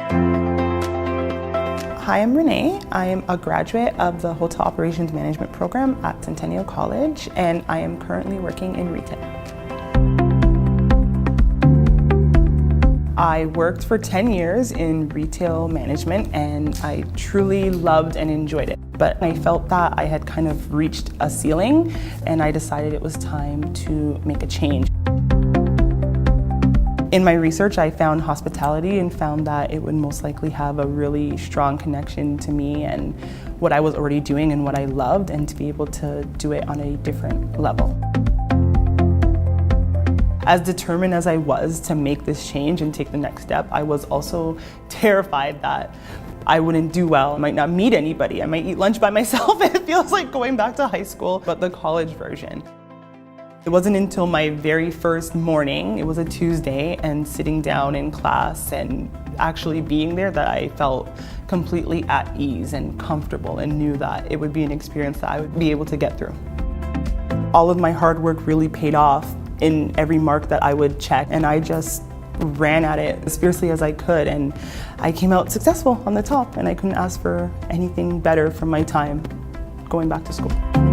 Hi, I'm Renee. I am a graduate of the Hotel Operations Management program at Centennial College, and I am currently working in retail. I worked for 10 years in retail management, and I truly loved and enjoyed it. But I felt that I had kind of reached a ceiling, and I decided it was time to make a change. In my research, I found hospitality and found that it would most likely have a really strong connection to me and what I was already doing and what I loved, and to be able to do it on a different level. As determined as I was to make this change and take the next step, I was also terrified that I wouldn't do well. I might not meet anybody. I might eat lunch by myself. It feels like going back to high school, but the college version. It wasn't until my very first morning, it was a Tuesday, and sitting down in class and actually being there that I felt completely at ease and comfortable and knew that it would be an experience that I would be able to get through. All of my hard work really paid off in every mark that I would check, and I just ran at it as fiercely as I could, and I came out successful on the top, and I couldn't ask for anything better from my time going back to school.